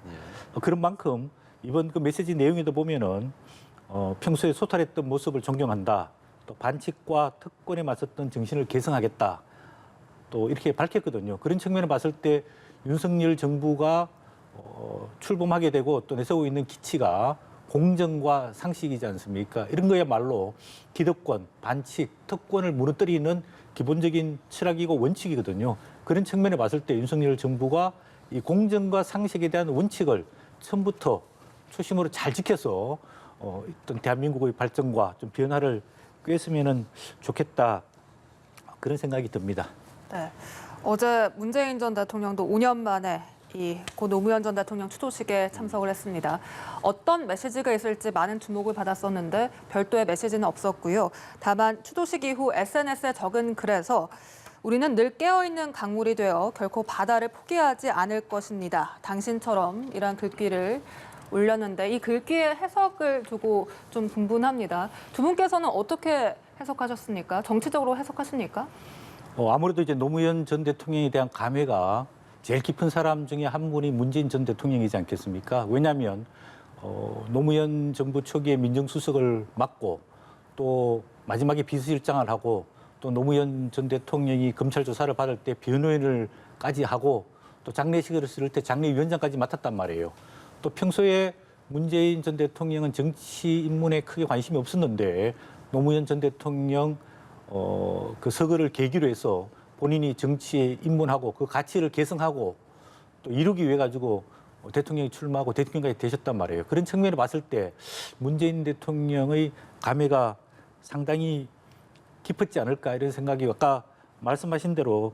그런 만큼 이번 그 메시지 내용에도 보면은 평소에 소탈했던 모습을 존경한다. 또 반칙과 특권에 맞섰던 정신을 계승하겠다. 또 이렇게 밝혔거든요. 그런 측면을 봤을 때 윤석열 정부가 출범하게 되고 또 내세우고 있는 기치가 공정과 상식이지 않습니까? 이런 거야말로 기득권, 반칙, 특권을 무너뜨리는 기본적인 철학이고 원칙이거든요. 그런 측면에 봤을 때 윤석열 정부가 이 공정과 상식에 대한 원칙을 처음부터 초심으로 잘 지켜서 어떤 대한민국의 발전과 좀 변화를 꾀했으면 좋겠다. 그런 생각이 듭니다. 네. 어제 문재인 전 대통령도 5년 만에 고 노무현 전 대통령 추도식에 참석을 했습니다. 어떤 메시지가 있을지 많은 주목을 받았었는데 별도의 메시지는 없었고요. 다만 추도식 이후 SNS에 적은 글에서 우리는 늘 깨어있는 강물이 되어 결코 바다를 포기하지 않을 것입니다. 당신처럼 이란 글귀를 올렸는데 이 글귀의 해석을 두고 좀 분분합니다. 두 분께서는 어떻게 해석하셨습니까? 정치적으로 해석하십니까? 아무래도 이제 노무현 전 대통령에 대한 감회가 제일 깊은 사람 중에 한 분이 문재인 전 대통령이지 않겠습니까? 왜냐하면 노무현 정부 초기에 민정수석을 맡고 또 마지막에 비서실장을 하고 또 노무현 전 대통령이 검찰 조사를 받을 때 변호인을까지 하고 또 장례식을 쓸 때 장례위원장까지 맡았단 말이에요. 또 평소에 문재인 전 대통령은 정치 입문에 크게 관심이 없었는데 노무현 전 대통령 그 서거를 계기로 해서 본인이 정치에 입문하고 그 가치를 계승하고 또 이루기 위해 가지고 대통령이 출마하고 대통령까지 되셨단 말이에요. 그런 측면을 봤을 때 문재인 대통령의 감회가 상당히 깊었지 않을까 이런 생각이 아까 말씀하신 대로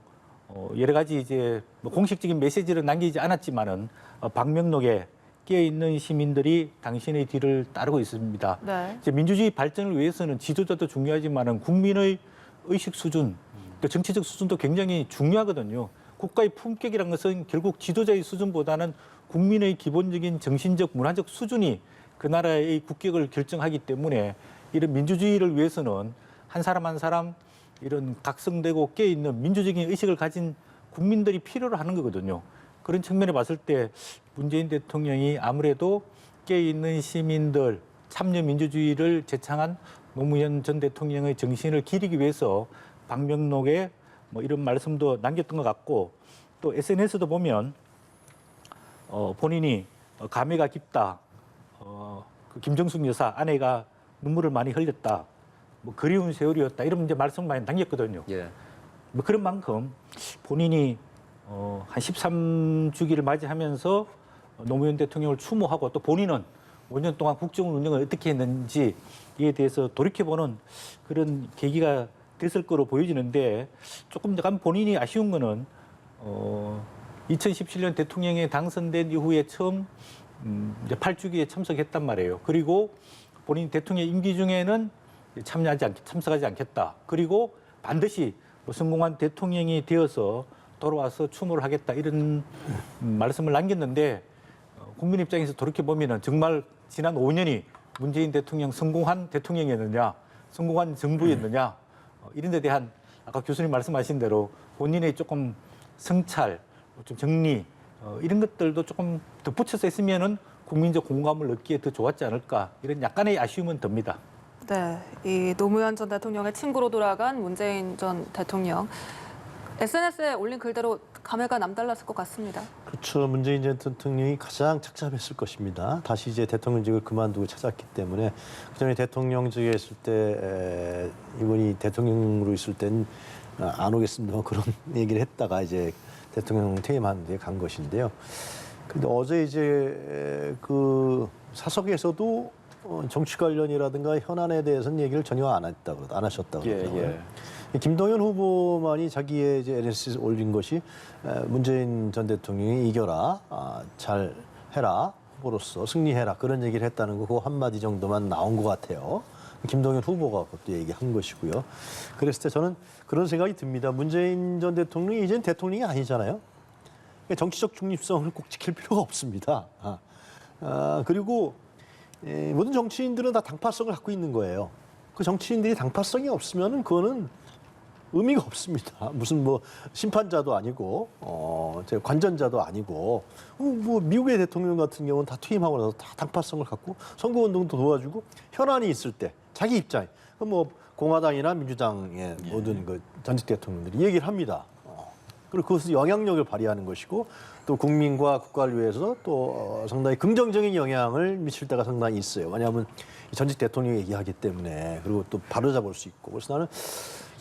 여러 가지 이제 뭐 공식적인 메시지를 남기지 않았지만은 방명록에 끼어 있는 시민들이 당신의 뒤를 따르고 있습니다. 네. 이제 민주주의 발전을 위해서는 지도자도 중요하지만은 국민의 의식 수준, 또 정치적 수준도 굉장히 중요하거든요. 국가의 품격이라는 것은 결국 지도자의 수준보다는 국민의 기본적인 정신적, 문화적 수준이 그 나라의 국격을 결정하기 때문에 이런 민주주의를 위해서는 한 사람 한 사람 이런 각성되고 깨어있는 민주적인 의식을 가진 국민들이 필요로 하는 거거든요. 그런 측면에 봤을 때 문재인 대통령이 아무래도 깨어있는 시민들, 참여 민주주의를 제창한 노무현 전 대통령의 정신을 기리기 위해서 방명록에 뭐 이런 말씀도 남겼던 것 같고 또 SNS도 보면 본인이 감회가 깊다. 그 김정숙 여사 아내가 눈물을 많이 흘렸다. 뭐 그리운 세월이었다. 이런 이제 말씀 많이 남겼거든요. 예. 뭐 그런 만큼 본인이 한 13주기를 맞이하면서 노무현 대통령을 추모하고 또 본인은 5년 동안 국정 운영을 어떻게 했는지 이에 대해서 돌이켜보는 그런 계기가 됐을 거로 보여지는데 조금 약간 본인이 아쉬운 거는 2017년 대통령에 당선된 이후에 처음 이제 8주기에 참석했단 말이에요. 그리고 본인 대통령 임기 중에는 참석하지 않겠다. 그리고 반드시 성공한 대통령이 되어서 돌아와서 추모를 하겠다 이런 말씀을 남겼는데 국민 입장에서 돌이켜보면 정말 지난 5년이 문재인 대통령 성공한 대통령이었느냐, 성공한 정부였느냐 이런 데 대한 아까 교수님 말씀하신 대로 본인의 조금 성찰, 좀 정리 이런 것들도 조금 덧붙여서 했으면은 국민적 공감을 얻기에 더 좋았지 않을까 이런 약간의 아쉬움은 듭니다. 네, 이 노무현 전 대통령의 친구로 돌아간 문재인 전 대통령. SNS에 올린 글대로 감회가 남달랐을 것 같습니다. 그렇죠. 문재인 전 대통령이 가장 착잡했을 것입니다. 다시 이제 대통령직을 그만두고 찾았기 때문에 그전에 대통령직에 있을 때 이분이 대통령으로 있을 땐 안 오겠습니다. 그런 얘기를 했다가 이제 대통령 퇴임한 뒤에 간 것인데요. 근데 어제 이제 그 사석에서도 정치 관련이라든가 현안에 대해서는 얘기를 전혀 안 하셨다고 그러더라고요. 김동연 후보만이 자기의 이제 NS에 올린 것이 문재인 전 대통령이 이겨라, 잘 해라, 후보로서 승리해라 그런 얘기를 했다는 거 그 한마디 정도만 나온 것 같아요. 김동연 후보가 그것도 얘기한 것이고요. 그랬을 때 저는 그런 생각이 듭니다. 문재인 전 대통령이 이제는 대통령이 아니잖아요. 정치적 중립성을 꼭 지킬 필요가 없습니다. 그리고 모든 정치인들은 다 당파성을 갖고 있는 거예요. 그 정치인들이 당파성이 없으면은 그거는 의미가 없습니다. 무슨 뭐 심판자도 아니고 관전자도 아니고 뭐 미국의 대통령 같은 경우는 다 퇴임하고 나서 다 당파성을 갖고 선거운동도 도와주고 현안이 있을 때 자기 입장 뭐 공화당이나 민주당의 모든 그 전직 대통령들이 얘기를 합니다. 그리고 그것을 영향력을 발휘하는 것이고 또 국민과 국가를 위해서 또 상당히 긍정적인 영향을 미칠 때가 상당히 있어요. 왜냐하면 전직 대통령이 얘기하기 때문에 그리고 또 바로잡을 수 있고 그래서 나는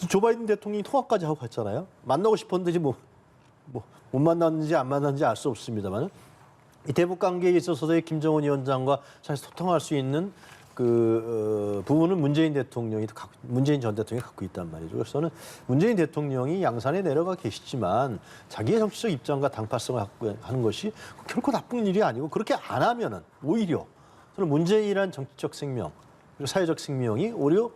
조 바이든 대통령이 통화까지 하고 갔잖아요. 만나고 싶었는데 못 만났는지 안 만났는지 알 수 없습니다만 이 대북 관계에 있어서의 김정은 위원장과 사실 소통할 수 있는 그 부분은 문재인 전 대통령이 갖고 있단 말이죠. 그래서 저는 문재인 대통령이 양산에 내려가 계시지만 자기의 정치적 입장과 당파성을 갖고 하는 것이 결코 나쁜 일이 아니고 그렇게 안 하면은 오히려 저는 문재인이란 정치적 생명 그리고 사회적 생명이 오히려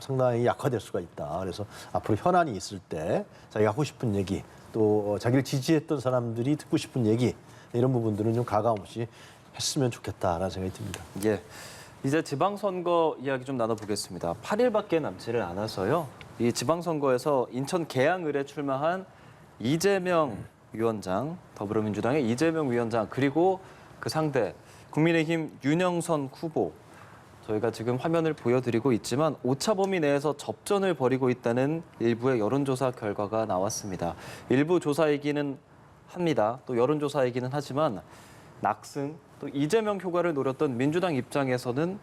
상당히 약화될 수가 있다. 그래서 앞으로 현안이 있을 때 자기가 하고 싶은 얘기 또 자기를 지지했던 사람들이 듣고 싶은 얘기 이런 부분들은 좀 가감 없이 했으면 좋겠다라는 생각이 듭니다. 예. 이제 지방선거 이야기 좀 나눠보겠습니다. 8일밖에 남지를 않아서요. 이 지방선거에서 인천 계양을에 출마한 이재명 위원장, 더불어민주당의 이재명 위원장 그리고 그 상대 국민의힘 윤영선 후보 저희가 지금 화면을 보여드리고 있지만 오차 범위 내에서 접전을 벌이고 있다는 일부의 여론조사 결과가 나왔습니다. 일부 조사이기는 합니다. 또 여론조사이기는 하지만 낙승, 또 이재명 효과를 노렸던 민주당 입장에서는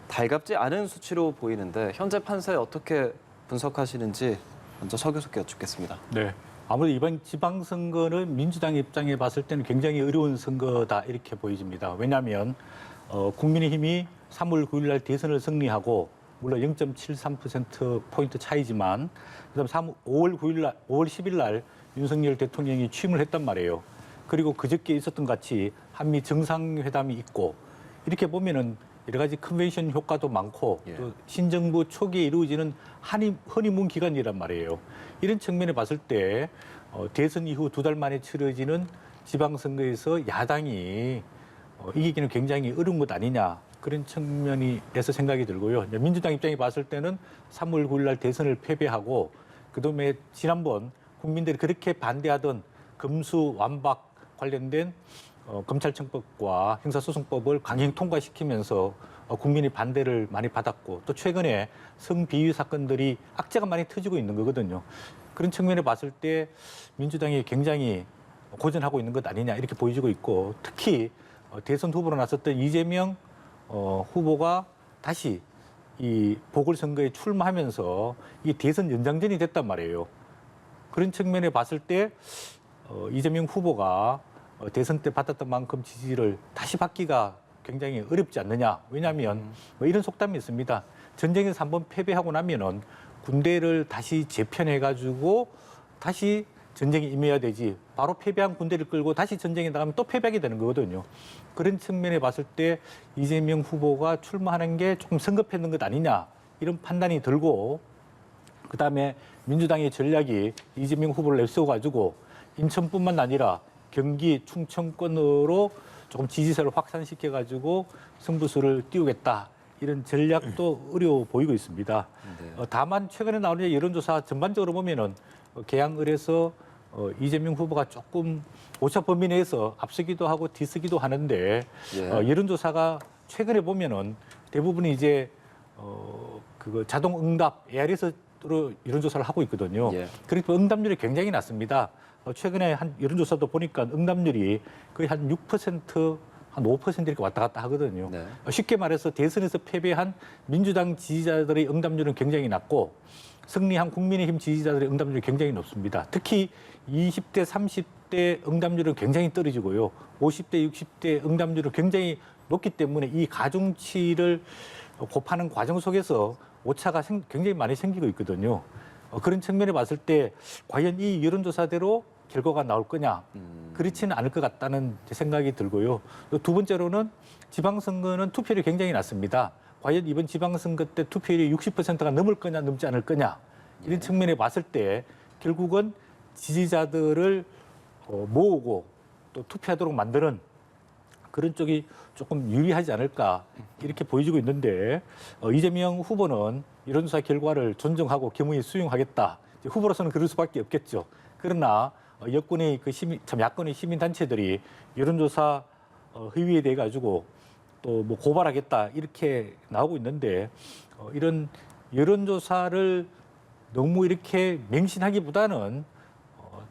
달갑지 않은 수치로 보이는데 현재 판세 어떻게 분석하시는지 먼저 서 교수께 여쭙겠습니다. 네. 아무래도 이번 지방선거는 민주당 입장에 봤을 때는 굉장히 어려운 선거다 이렇게 보여집니다. 왜냐하면 국민의힘이 3월 9일 날 대선을 승리하고 물론 0.73%포인트 차이지만 그다음 5월 10일 날 윤석열 대통령이 취임을 했단 말이에요. 그리고 그저께 있었던 같이 한미 정상회담이 있고 이렇게 보면은 여러 가지 컨벤션 효과도 많고 또 신정부 초기에 이루어지는 허니문 기간이란 말이에요. 이런 측면에 봤을 때 대선 이후 2달 만에 치러지는 지방선거에서 야당이 이기기는 굉장히 어려운 것 아니냐 그런 측면에서 생각이 들고요. 민주당 입장에 봤을 때는 3월 9일 날 대선을 패배하고 그다음에 지난번 국민들이 그렇게 반대하던 검수 완박 관련된 검찰청법과 형사소송법을 강행 통과시키면서 국민의 반대를 많이 받았고 또 최근에 성비위 사건들이 악재가 많이 터지고 있는 거거든요. 그런 측면에 봤을 때 민주당이 굉장히 고전하고 있는 것 아니냐 이렇게 보여지고 있고 특히 대선 후보로 나섰던 이재명 후보가 다시 이 보궐선거에 출마하면서 이 대선 연장전이 됐단 말이에요. 그런 측면에 봤을 때 이재명 후보가 대선 때 받았던 만큼 지지를 다시 받기가 굉장히 어렵지 않느냐. 왜냐하면 뭐 이런 속담이 있습니다. 전쟁에서 한번 패배하고 나면은 군대를 다시 재편해가지고 다시 전쟁에 임해야 되지. 바로 패배한 군대를 끌고 다시 전쟁에 나가면 또 패배하게 되는 거거든요. 그런 측면에 봤을 때 이재명 후보가 출마하는 게 조금 성급했는 것 아니냐. 이런 판단이 들고 그다음에 민주당의 전략이 이재명 후보를 내세워가지고 인천뿐만 아니라 경기, 충청권으로 조금 지지세를 확산시켜가지고 승부수를 띄우겠다. 이런 전략도 어려워 보이고 있습니다. 다만 최근에 나오는 여론조사 전반적으로 보면은 계양을에서 이재명 후보가 조금 오차 범위 내에서 앞서기도 하고 뒤서기도 하는데 여론조사가 최근에 보면은 대부분이 이제 그거 자동 응답 ARS로 여론조사를 하고 있거든요. 그리고 응답률이 굉장히 낮습니다. 최근에 한 여론조사도 보니까 응답률이 거의 한 6% 한 5% 이렇게 왔다 갔다 하거든요. 네. 쉽게 말해서 대선에서 패배한 민주당 지지자들의 응답률은 굉장히 낮고 승리한 국민의힘 지지자들의 응답률이 굉장히 높습니다. 특히 20대, 30대 응답률은 굉장히 떨어지고요. 50대, 60대 응답률은 굉장히 높기 때문에 이 가중치를 곱하는 과정 속에서 오차가 굉장히 많이 생기고 있거든요. 그런 측면에 봤을 때 과연 이 여론조사대로 결과가 나올 거냐? 그렇지는 않을 것 같다는 생각이 들고요. 두 번째로는 지방선거는 투표율이 굉장히 낮습니다. 과연 이번 지방선거 때 투표율이 60%가 넘을 거냐, 넘지 않을 거냐? 이런 측면에 봤을 때 결국은 지지자들을 모으고 또 투표하도록 만드는 그런 쪽이 조금 유리하지 않을까 이렇게 보여지고 있는데 이재명 후보는 여론조사 결과를 존중하고 겸허히 수용하겠다. 후보로서는 그럴 수밖에 없겠죠. 그러나 여권의 야권의 시민단체들이 여론조사 허위에 대해 가지고 또 뭐 고발하겠다 이렇게 나오고 있는데 이런 여론조사를 너무 이렇게 맹신하기보다는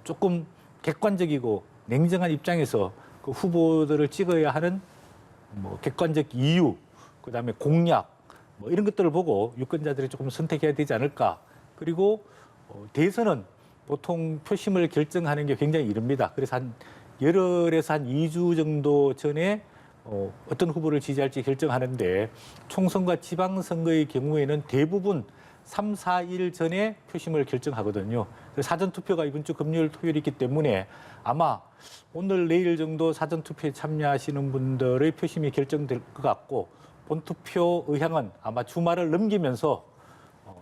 조금 객관적이고 냉정한 입장에서 그 후보들을 찍어야 하는 뭐 객관적 이유, 그다음에 공약 뭐 이런 것들을 보고 유권자들이 조금 선택해야 되지 않을까. 그리고 대선은 보통 표심을 결정하는 게 굉장히 이릅니다. 그래서 한 열흘에서 한 2주 정도 전에 어떤 후보를 지지할지 결정하는데 총선과 지방선거의 경우에는 대부분 3, 4일 전에 표심을 결정하거든요. 사전투표가 이번 주 금요일, 토요일이 있기 때문에 아마 오늘, 내일 정도 사전투표에 참여하시는 분들의 표심이 결정될 것 같고 본투표 의향은 아마 주말을 넘기면서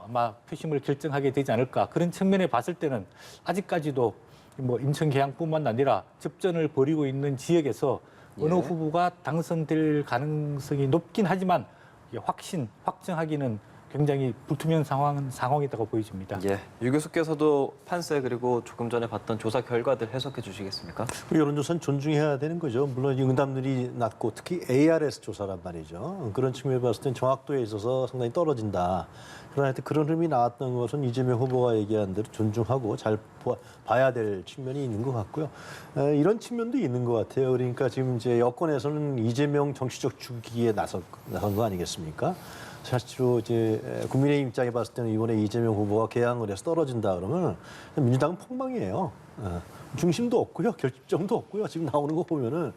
아마 표심을 결정하게 되지 않을까. 그런 측면에 봤을 때는 아직까지도 뭐 인천 계양뿐만 아니라 접전을 벌이고 있는 지역에서 어느 후보가 당선될 가능성이 높긴 하지만 확정하기는 굉장히 불투명 상황이라고 보여집니다. 예, 유 교수께서도 판세 그리고 조금 전에 봤던 조사 결과들 해석해 주시겠습니까? 여론조사는 존중해야 되는 거죠. 물론 이 응답률이 낮고 특히 ARS 조사란 말이죠. 그런 측면에 봤을 땐 정확도에 있어서 상당히 떨어진다. 그러나 하여튼 그런 흐름이 나왔던 것은 이재명 후보가 얘기한 대로 존중하고 잘 봐야 될 측면이 있는 것 같고요. 이런 측면도 있는 것 같아요. 그러니까 지금 이제 여권에서는 이재명 정치적 죽이기에 나선 거 아니겠습니까? 사실로 이제 국민의힘 입장에 봤을 때는 이번에 이재명 후보가 개항을 해서 떨어진다 그러면 민주당은 폭망이에요. 중심도 없고요, 결집점도 없고요. 지금 나오는 거 보면은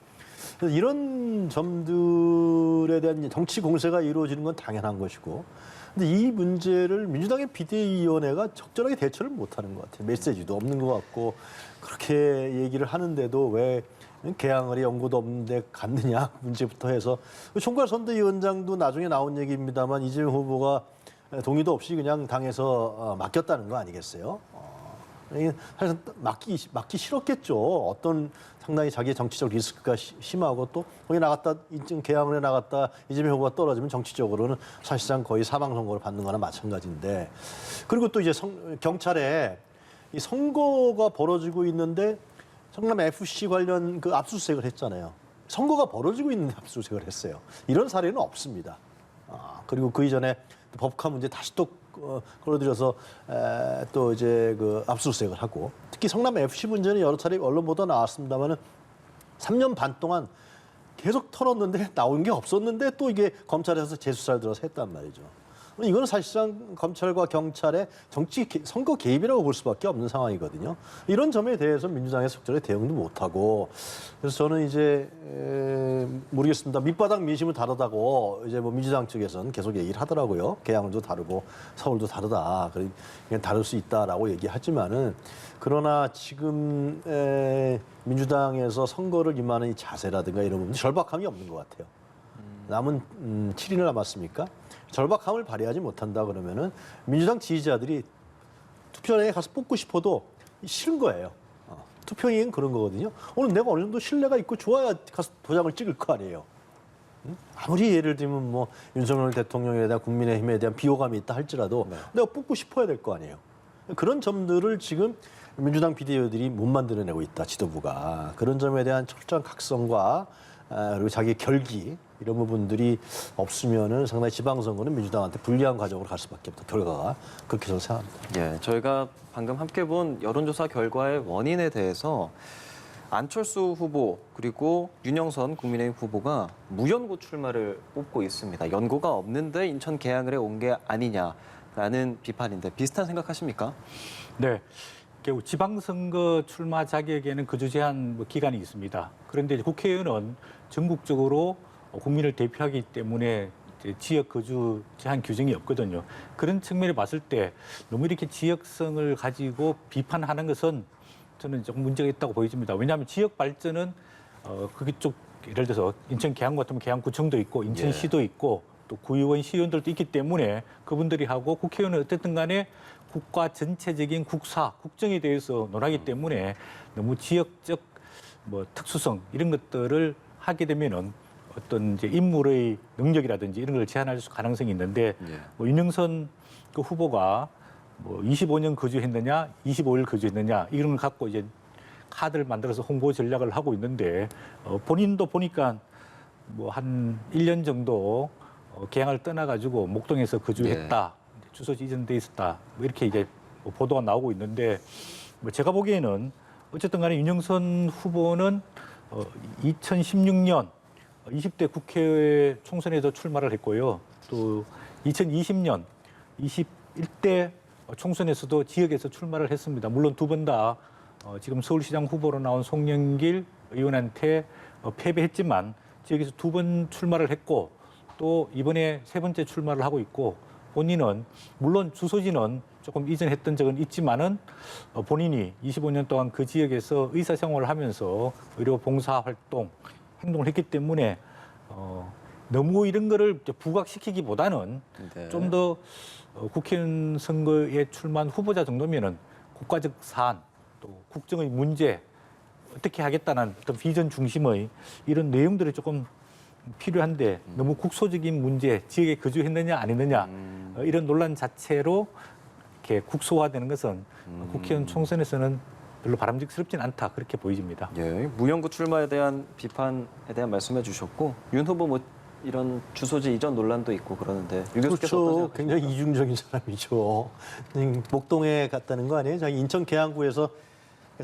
이런 점들에 대한 정치 공세가 이루어지는 건 당연한 것이고, 근데 이 문제를 민주당의 비대위원회가 적절하게 대처를 못하는 것 같아요. 메시지도 없는 것 같고 그렇게 얘기를 하는데도 왜 개항을에 연고도 없는데 갔느냐 문제부터 해서 총괄선대위원장도 나중에 나온 얘기입니다만 이재명 후보가 동의도 없이 그냥 당에서 맡겼다는 거 아니겠어요? 사실 맡기 싫었겠죠. 어떤 상당히 자기의 정치적 리스크가 심하고 또 거기 나갔다 인증 개항을 해 나갔다 이재명 후보가 떨어지면 정치적으로는 사실상 거의 사망 선고를 받는 거나 마찬가지인데, 그리고 또 이제 경찰에 이 선거가 벌어지고 있는데 성남 FC 관련 그 압수수색을 했잖아요. 선거가 벌어지고 있는데 압수수색을 했어요. 이런 사례는 없습니다. 그리고 그 이전에 법카 문제 다시 또 끌어들여서 또 이제 그 압수수색을 하고, 특히 성남 FC 문제는 여러 차례 언론 보도 나왔습니다만은 3년 반 동안 계속 털었는데 나온 게 없었는데 또 이게 검찰에서 재수사를 들어서 했단 말이죠. 이거는 사실상 검찰과 경찰의 선거 개입이라고 볼 수밖에 없는 상황이거든요. 이런 점에 대해서 민주당에서 적절히 대응도 못하고, 그래서 저는 이제 모르겠습니다. 밑바닥 민심을 다르다고 이제 뭐 민주당 측에서는 계속 얘기를 하더라고요. 개항도 다르고 서울도 다르다. 그냥 다를 수 있다라고 얘기하지만은, 그러나 지금 민주당에서 선거를 임하는 이 자세라든가 이런 부분 절박함이 없는 것 같아요. 남은 7일 남았습니까? 절박함을 발휘하지 못한다 그러면은 민주당 지지자들이 투표장에 가서 뽑고 싶어도 싫은 거예요. 투표행위는 그런 거거든요. 오늘 내가 어느 정도 신뢰가 있고 좋아야 가서 도장을 찍을 거 아니에요. 아무리 예를 들면 뭐 윤석열 대통령에 대한 국민의힘에 대한 비호감이 있다 할지라도 내가 뽑고 싶어야 될 거 아니에요. 그런 점들을 지금 민주당 비대위원들이 못 만들어내고 있다, 지도부가. 그런 점에 대한 철저한 각성과 그리고 자기의 결기, 이런 부분들이 없으면은 상당히 지방선거는 민주당한테 불리한 과정으로 갈 수밖에 없다. 결과가 그렇게 저는 생각합니다. 예, 저희가 방금 함께 본 여론조사 결과의 원인에 대해서 안철수 후보 그리고 윤영선 국민의힘 후보가 무연고 출마를 뽑고 있습니다. 연고가 없는데 인천 계양을에 온 게 아니냐라는 비판인데 비슷한 생각하십니까? 네. 결국 지방선거 출마 자격에는 거주 제한 기간이 있습니다. 그런데 이제 국회의원은 전국적으로 국민을 대표하기 때문에 이제 지역 거주 제한 규정이 없거든요. 그런 측면을 봤을 때 너무 이렇게 지역성을 가지고 비판하는 것은 저는 조금 문제가 있다고 보여집니다. 왜냐하면 지역 발전은 그게 쪽 예를 들어서 인천 계양 같으면 계양구청도 있고 인천시도 있고 또 구의원, 시의원들도 있기 때문에 그분들이 하고 국회의원은 어쨌든 간에 국가 전체적인 국사, 국정에 대해서 논하기 때문에 너무 지역적 특수성 이런 것들을 하게 되면은 어떤 이제 인물의 능력이라든지 이런 걸 제한할 가능성이 있는데 윤영선 그 후보가 25년 거주했느냐, 25일 거주했느냐 이런 걸 갖고 이제 카드를 만들어서 홍보 전략을 하고 있는데 본인도 보니까 한 1년 정도 계양을 떠나가지고 목동에서 거주했다, 주소지 이전돼 있었다 이렇게 이제 보도가 나오고 있는데 제가 보기에는 어쨌든 간에 윤영선 후보는 2016년 20대 국회 총선에서 출마를 했고요. 또 2020년 21대 총선에서도 지역에서 출마를 했습니다. 물론 두 번 다 지금 서울시장 후보로 나온 송영길 의원한테 패배했지만 지역에서 두 번 출마를 했고 또 이번에 세 번째 출마를 하고 있고 본인은 물론 주소지는 조금 이전했던 적은 있지만은 본인이 25년 동안 그 지역에서 의사생활을 하면서 의료 봉사 활동 행동을 했기 때문에 너무 이런 거를 부각시키기보다는 좀 더 국회의원 선거에 출마한 후보자 정도면은 국가적 사안 또 국정의 문제 어떻게 하겠다는 어떤 비전 중심의 이런 내용들이 조금 필요한데 너무 국소적인 문제, 지역에 거주했느냐 안 했느냐 이런 논란 자체로 이렇게 국소화되는 것은 국회의원 총선에서는 별로 바람직스럽진 않다 그렇게 보여집니다. 예, 무연고 출마에 대한 비판에 대한 말씀해 주셨고 윤 후보 이런 주소지 이전 논란도 있고 그러는데 유 교수께서 그렇죠. 굉장히 이중적인 사람이죠. 목동에 갔다는 거 아니에요? 자기 인천 계양구에서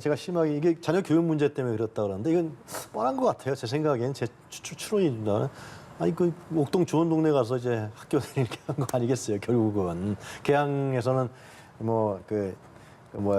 제가 심하게 이게 자녀 교육 문제 때문에 그랬다 그러는데 이건 뻔한 것 같아요. 제 생각엔 제 추론입니다. 아니 그 목동 좋은 동네 가서 이제 학교 다니게 한 거 아니겠어요? 결국은 계양에서는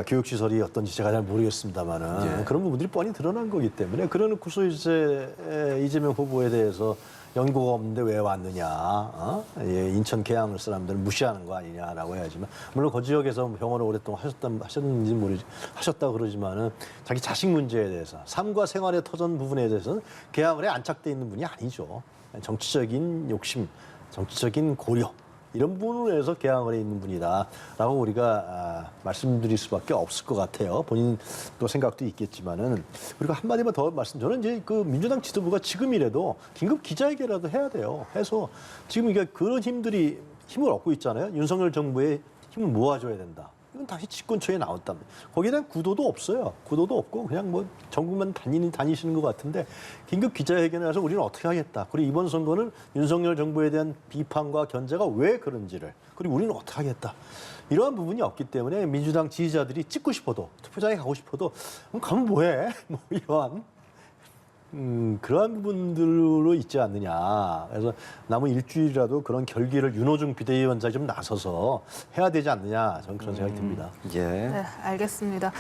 교육시설이 어떤지 제가 잘 모르겠습니다만은 그런 부분들이 뻔히 드러난 거기 때문에 그러놓고서 이제 이재명 후보에 대해서 연고가 없는데 왜 왔느냐, 인천 계양을 사람들은 무시하는 거 아니냐라고 해야지만 물론 그 지역에서 병원을 오랫동안 하셨는지 하셨다 그러지만은 자기 자식 문제에 대해서 삶과 생활의 터전 부분에 대해서는 계양을에 안착돼 있는 분이 아니죠. 정치적인 욕심, 정치적인 고려. 이런 부분으로 해서 계양을에 있는 분이다라고 우리가 말씀드릴 수밖에 없을 것 같아요. 본인도 생각도 있겠지만은 그리고 한마디만 더 저는 이제 그 민주당 지도부가 지금이라도 긴급 기자회견이라도 해야 돼요. 해서 지금 이게 그런 힘들이 힘을 얻고 있잖아요. 윤석열 정부의 힘을 모아줘야 된다. 이건 다시 집권초에 나왔답니다. 거기에 대한 구도도 없어요. 구도도 없고 그냥 전국만 다니시는 것 같은데 긴급 기자회견을 해서 우리는 어떻게 하겠다. 그리고 이번 선거는 윤석열 정부에 대한 비판과 견제가 왜 그런지를 그리고 우리는 어떻게 하겠다. 이러한 부분이 없기 때문에 민주당 지지자들이 찍고 싶어도 투표장에 가고 싶어도 가면 뭐해? 이러한 그러한 부분들로 있지 않느냐. 그래서 남은 일주일이라도 그런 결기를 윤호중 비대위원장이 좀 나서서 해야 되지 않느냐. 저는 그런 생각이 듭니다. 네, 알겠습니다.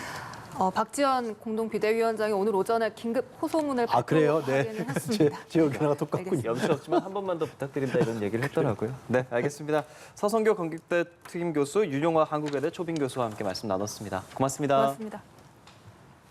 박지원 공동 비대위원장이 오늘 오전에 긴급 호소문을 그래요? 발표하기는 했습니다. 제 의견과 똑같군요. 알겠습니다. 염치 없지만 한 번만 더 부탁드린다 이런 얘기를 했더라고요. 네, 알겠습니다. 서성교 건국대 특임 교수, 윤용화 한국외대 초빙 교수와 함께 말씀 나눴습니다. 고맙습니다. 고맙습니다.